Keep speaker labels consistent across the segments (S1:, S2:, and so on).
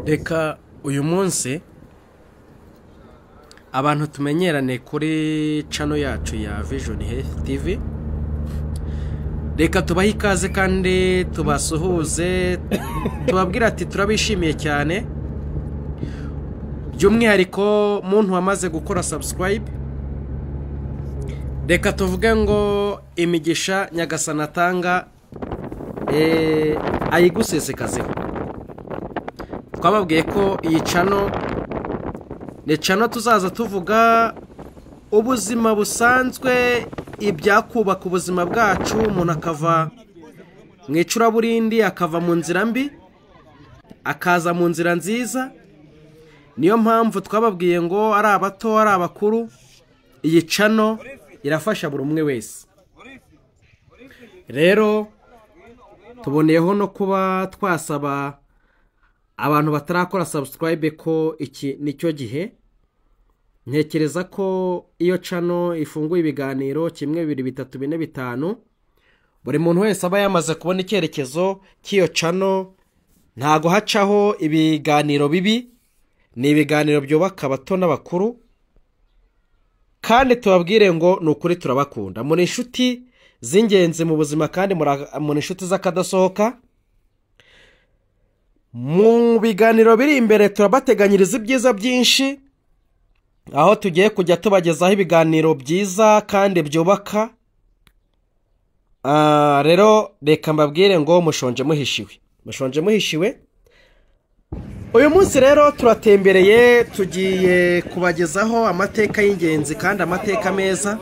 S1: Reka uyu munsi abantu tumenyerane kuri channel yacu ya Vision Health TV. Reka tubahe ikaze kandi tubasuhuze tubabwira ati turabishimiye cyane. By'umwihariko muntu wamaze gukora subscribe. Reka tuvuge ngo imigisha Nyagasani atanga ayigusesekazeho. Twababwiye ko iyi channel ni channel tuzaza tuvuga ubuzima busanzwe, ibyakubaka ubuzima bwacu, umuntu akava mu icuraburindi akava mu nzira mbi akaza mu nzira nziza. Niyo mpamvu twababwiye ngo ari abato ari abakuru iyi channel irafasha buri umwe wese. Rero tuboneyeho no kuba twasaba abantu batarakora subscribe ko iki nicyo gihe. Ntekereza ko iyo channel ifunguye ibiganiro 1 2 3 4 5 buri muntu wese aba yamaze kubona icyerekezo cy'iyo channel. Ntago hacaho ibiganiro bibi, ni ibiganiro byubaka abato n'abakuru. Kandi tubabwire ngo nukuri turabakunda, muri inshuti z'ingenzi mu buzima kandi muri inshuti z'akadasohoka. Mu biganiro biri imbere turabateganyiriza ibyiza byinshi, aho tugiye kujya tubagezaho ibiganiro byiza kandi byubaka. Rero reka mbabwire ngo mushonje muhishiwe. Uyu munsi rero turatembereye, tugiye kubagezaho amateka y'ingenzi kandi amateka meza,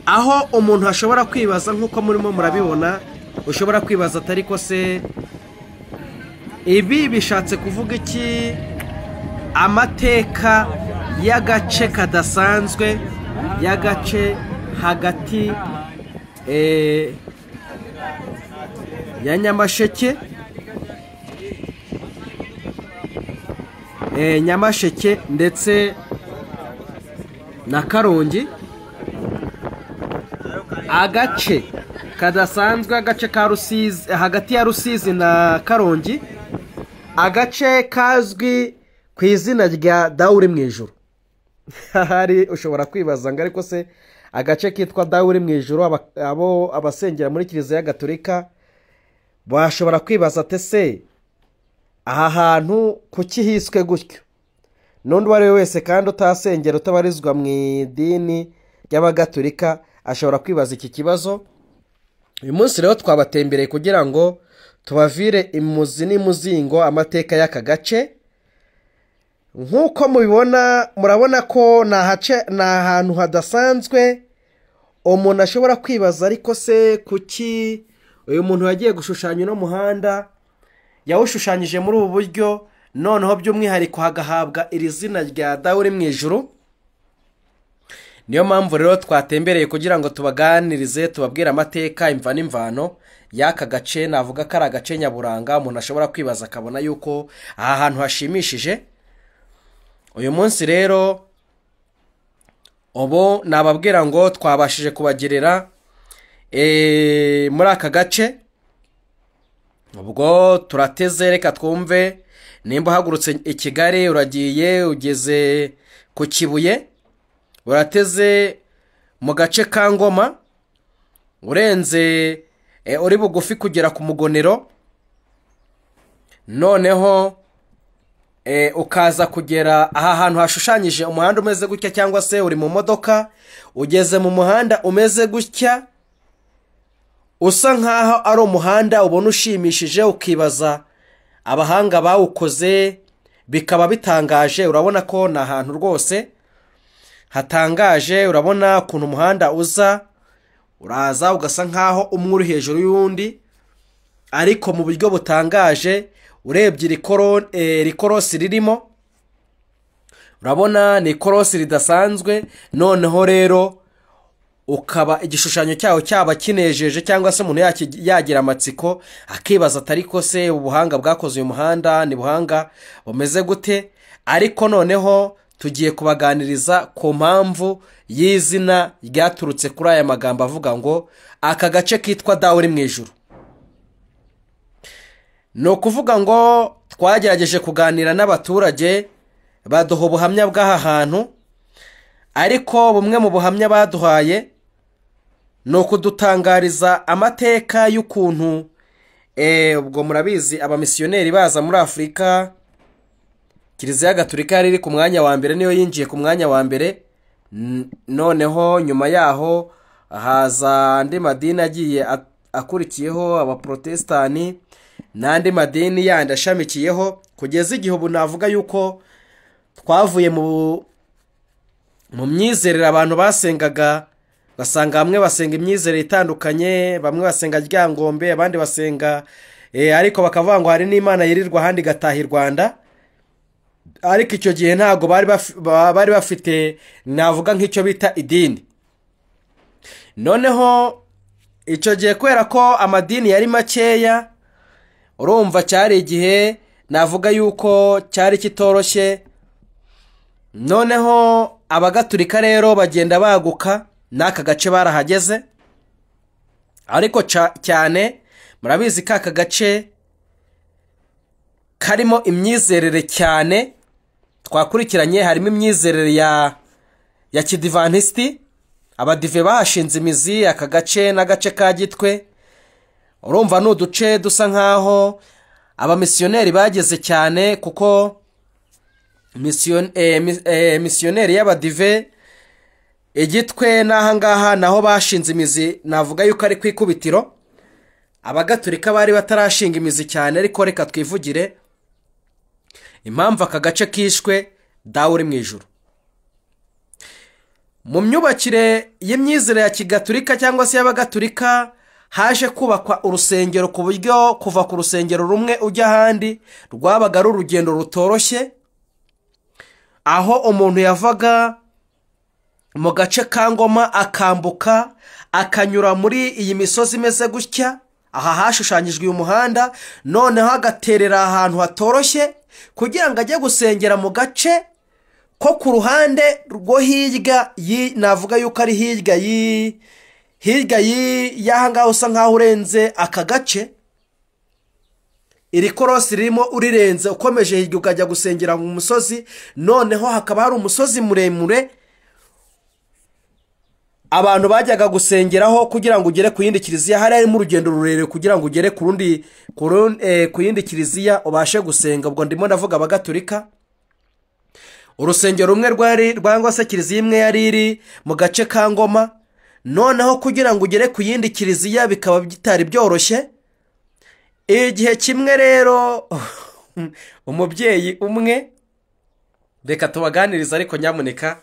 S1: aho umuntu ashobora kwibaza nkuko murimo murabibona. Ushobora kwibaza atari ko se ibi bishatse kuvuga iki? Amateka y'agace kadasanzwe, y'agace hagati ya Nyamasheke, Nyamasheke ndetse na Karongi. Agace kadasanzwe, agace ka Rusizi, hagati ya Rusizi na Karongi, agace kazwi ku izina rya Dawuri mu ijuru. Hari ushobora kwibaza ngo ariko se agace kitwa Dawuri mu ijuru, abo abasengera muri Kiliziya Gatolika bashobora kwibaza ate se aha hantu kuki hiswe gutyo? N'undi wari wese kandi utasengera utabarizwa mu idini y'Abagatolika ashobora kwibaza iki kibazo. Uyu munsi rero twabatembereye kugira ngo tubavire imuzi n'imuzingo amateka y'aka gace. Nkuko mubibona, murabona ko na ahantu hadasanzwe. Umuntu ashobora kwibaza ariko se kuki uyu muntu yagiye gushushanya no muhanda yawushushanyije muri ubu buryo, noneho by'umwihariko hagahabwa iri zina rya Dawuri mu ijuru? Niyo mpamvu rero twatembereye kugira ngo tubaganirize, tubabwire amateka, imva n'imvano y'aka gace. Navuga ko ari agace nyaburanga umuntu ashobora kwibaza akabona yuko aha hantu hashimishije. Uyu munsi rero ubu nababwira ngo twabashije kubagerera muri aka gace. Ubwo turateze, reka twumve. Nimba uhagurutse i Kigali uragiye ugeze ku Kibuye, urateze mu gace ka Ngoma, urenze uri bugufi kugera ku Mugonero, noneho ukaza kugera aha hantu hashushanyije umuhanda umeze gutya, cyangwa se uri mu modoka ugeze mu muhanda umeze gutya, usa nkaho ari umuhanda ubona ushimishije, ukibaza abahanga bawukoze bikaba bitangaje. Urabona ko ni ahantu rwose hatangaje. Urabona ukuntu umuhanda uraza ugasa nkaho umwe uri hejuru y'undi, ariko mu buryo butangaje. Urebye rikorosi ririmo, urabona ni ikorosi ridasanzwe. Noneho rero ukaba igishushanyo cyaho cyaba kinejeje, cyangwa se umuntu yagira amatsiko akibaza atari ko se ubuhanga bwakoze uyu muhanda ni buhanga bumeze gute? Ariko noneho tugiye kubaganiriza ku mpamvu y'izina ryaturutse kuri aya magambo avuga ngo aka gace kitwa Dawuri mu ijuru. ni ukuvuga ngo twagerageje kuganira n'abaturage baduha ubuhamya bw'aha hantu, ariko bumwe mu buhamya baduhaye ni ukudutangariza amateka y'ukuntu ubwo murabizi abamisiyoneri baza muri Afurika, Kiliziya Gatolika yari iri ku mwanya wa mbere, niyo yinjiye ku mwanya wa mbere. Noneho nyuma yaho haza andi madini agiye akurikiyeho, abaprotestani n'andi madini yandi ashamikiyeho, kugeza igihe ubu navuga yuko twavuye mu myizerere abantu basengaga, basanga bamwe basenga imyizerere itandukanye, bamwe basenga Ryangombe, abandi basenga ariko bakavuga ngo hari n'Imana yirirwa ahandi igataha i Rwanda. Ariko icyo gihe ntago bari bafite navuga nk'icyo bita idini. Noneho icyo gihe kubera ko amadini yari makeya, urumva cyari igihe navuga yuko cyari kitoroshye. Noneho abagatulika rero bagenda baguka, n'aka gace barahageze, ariko cyane murabizi ko aka gace karimo imyizerere cyane twakurikiranye. Harimo imyizerere ya Kidivantisiti, abadive bahashinze imizi aka gace n'agace ka Gitwe. Urumva ni uduce dusa nkaho abamisiyoneri bageze cyane, kuko misiyoneri y'abadive Igitwe n'ahangaha naho bashinze imizi, navuga yuko ari ku ikubitiro. Abagatulika bari batarashinga imizi cyane, ariko reka twivugire impamvu aka gace kishwe dawe uri mu ijuru. Mu myubakire y'imyizere ya Kigatulika cyangwa se y'abagatulika haje kubakwa urusengero, ku buryo kuva ku rusengero rumwe ujya ahandi rwabaga ari urugendo rutoroshye, aho umuntu yavaga mu gace ka Ngoma akambuka akanyura muri iyi misozi imeze gutya. Aha hashushanyijwe uyu muhanda, noneho agaterera ahantu hatoroshye kugira ngo ajye gusengera mu gace ko ku ruhande rwo hirya navuga yuko ari hirya y'ahangaha usa nkaho urenze aka gace. Iri korosi ririmo urirenze ukomeje hirya ukajya gusengera mu musozi, noneho hakaba hari umusozi muremure abantu bajyaga gusengeraho kugira ngo ugere ku yindi kiliziya. Hari harimo urugendo rurerure kugira ngo ugere ku yindi kiliziya ubashe gusenga. Ubwo ndimo ndavuga abagatulika. Urusengero rumwe rwangwa se kiliziya imwe yari iri mu gace ka Ngoma, noneho kugira ngo ugere ku yindi kiliziya bikaba bitari byoroshye. Igihe kimwe rero umubyeyi umwe, reka tubaganiriza ariko nyamuneka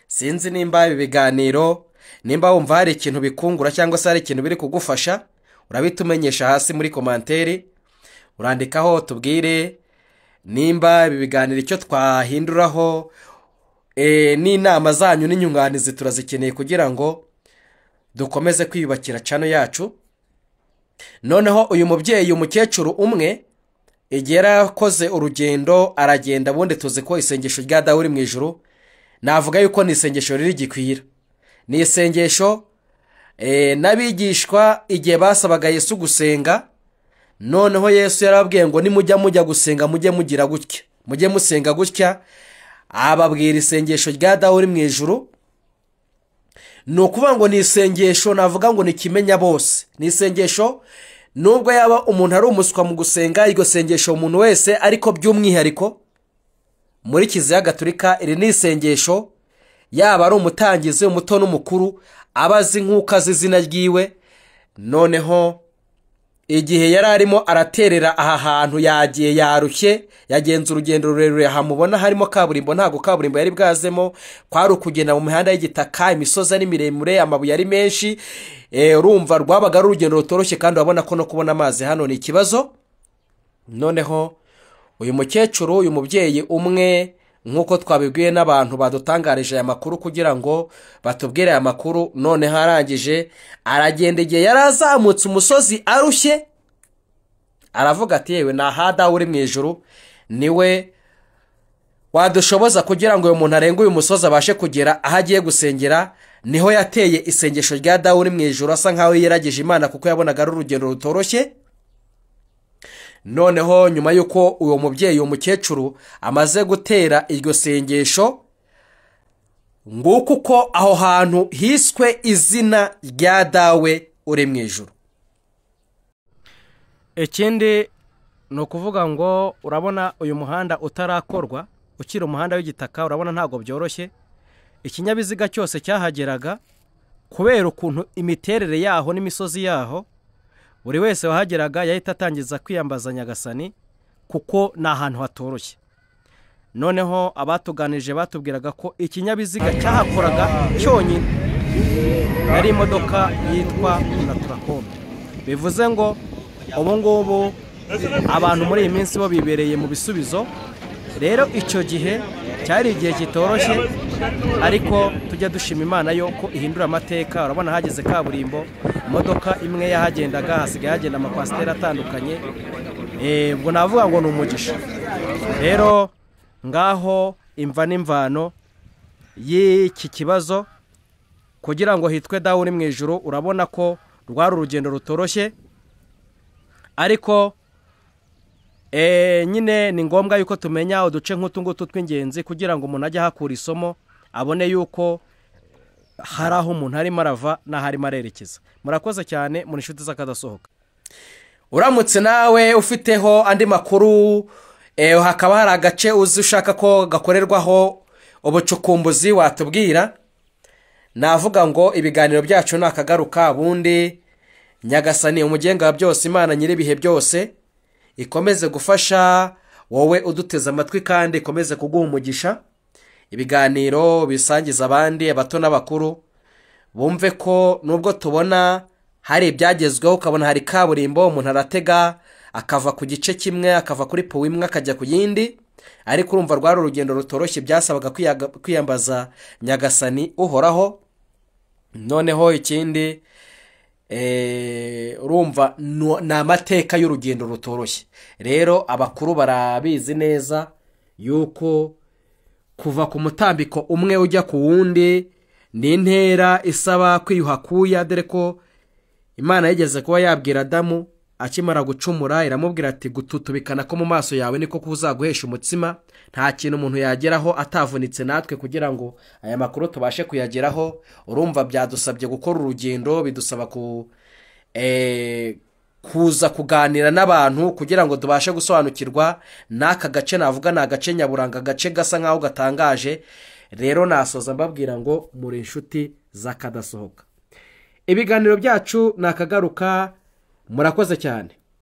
S1: sinzi nimba ibi biganiro, nimba wumva hari ikintu bikungura cyangwa se hari ikintu biri kugufasha, urabitumenyesha hasi muri komanteri, urandikaho tubwire nimba ibi biganiro icyo twahinduraho, n'inama zanyu n'inyunganizi turazikeneye kugira ngo dukomeze kwiyubakira channel yacu. Noneho uyu mubyeyi umukecuru umwe igihe yarakoze urugendo aragenda, bundi tuzi ko isengesho rya dawe uri mu ijuru navuga yuko ni isengesho riri gikwira. Ni isengesho n'abigishwa igihe basabaga Yesu gusenga, noneho Yesu yarababwiye ngo nimujya gusenga mujye mugira gutya, mujye musenga gutya. Ababwira isengesho rya dawe uri mu ijuru. Ni ukuvuga ngo ni isengesho navuga ngo ni kimenya bose. Ni isengesho nubwo yaba umuntu ari umuswa mu gusenga, iryo sengesho umuntu wese, ariko by'umwihariko muri Kiliziya Gatolika iri ni isengesho yaba ari umutangizi, umuto n'umukuru, abazi nk'uko azi izina ryiwe. Noneho igihe yari arimo araterera aha hantu yagiye yarushye, yagenze urugendo rurerure, hamubona harimo kaburimbo, ntago kaburimbo yari bwazemo, kwari ukugenda mu mihanda y'igitaka, imisozi ari miremure, amabuye ari menshi. Urumva rwabaga ari urugendo rutoroshye, kandi wabona ko no kubona amazi hano ni ikibazo. Noneho uyu mukecuru, uyu mubyeyi umwe, nk'uko twabibwiye n'abantu badutangarije aya makuru kugira ngo batubwire aya makuru, noneho arangije aragenda. Igihe yari azamutse umusozi arushye, aravuga ati yewe naha dawe uri mu ijuru niwe wadushoboza kugira ngo uyu muntu arenge uyu musozi abashe kugera aho agiye gusengera. Niho yateye isengesho rya dawe uri mu ijuru, asa nkaho yerageje Imana kuko yabonaga ari urugendo rutoroshye. noneho nyuma y'uko uwo mubyeyi uwo mukecuru amaze gutera iryo sengesho, nguko uko aho hantu hiswe izina rya dawe uri mu ijuru.
S2: Ikindi ni ukuvuga ngo urabona uyu muhanda utarakorwa, ukiri umuhanda w'igitaka, urabona ntabwo byoroshye. Ikinyabiziga cyose cyahageraga kubera ukuntu imiterere yaho n'imisozi yaho, buri wese wahageraga yahita atangiza kwiyambaza Nyagasani kuko ni ahantu hatoroshye. Noneho abatuganije batubwiraga ko ikinyabiziga cyahakoraga cyonyine yari imodoka yitwa Naturakom. Bivuze ngo ubu ngubu abantu muri iyi minsi bo bibereye mu bisubizo. Rero icyo gihe cyari igihe kitoroshye, ariko tujya dushima Imana yo ko ihindura amateka. Urabona hageze kaburimbo, imodoka imwe yahagendaga hasigaye hagenda amakwasiteri atandukanye. Ubwo navuga ngo ni umugisha. Rero ngaho imva n'imvano y'iki kibazo kugira ngo hitwe dawe uri mu ijuru, urabona ko rwari urugendo rutoroshye, ariko nyine ni ngombwa yuko tumenya uduce nk'utu ngutu tw'ingenzi kugira ngo umuntu ajye ahakura isomo, abone yuko hari aho umuntu arimo arava n'aho arimo arerekeza. Murakoze cyane muri inshuti z'akadasohoka.
S1: Uramutse nawe ufiteho andi makuru, hakaba hari agace uzi ushaka ko gakorerwaho ubucukumbuzi, watubwira. Navuga ngo ibiganiro byacu nakagaruka, bundi Nyagasani umugenga wa byose, Imana nyiribihe byose ikomeze gufasha wowe uduteze amatwi, kandi ikomeze kuguha umugisha. Ibiganiro bisangiza abandi, abato n'abakuru, bumve ko nubwo tubona hari ibyagezweho, ukabona hari kaburimbo, umuntu aratega akava ku gice kimwe akava kuri po imwe akajya ku yindi, ariko urumva rwari urugendo rutoroshye, byasabaga kwiyambaza Nyagasani uhoraho. Noneho ikindi urumva ni amateka y'urugendo rutoroshye. Rero abakuru barabizi neza yuko kuva ku mutambiko umwe ujya ku wundi ni intera isaba kwiyuhakuya, dore ko Imana yigeze kuba yabwira Adamu akimara gucumura, iramubwira ati gututubikana ko mu maso yawe niko kuzaguhesha umutsima. Nta kintu umuntu yageraho atavunitse. Natwe kugira ngo aya makuru tubashe kuyageraho, urumva byadusabye gukora urugendo, bidusaba kuza kuganira n'abantu kugira ngo tubashe gusobanukirwa n'aka gace. Navuga ni agace nyaburanga, agace gasa nkaho gatangaje. Rero nasoza mbabwira ngo muri inshuti z'akadasohoka. Ibiganiro byacu nakagaruka. Murakoze cyane.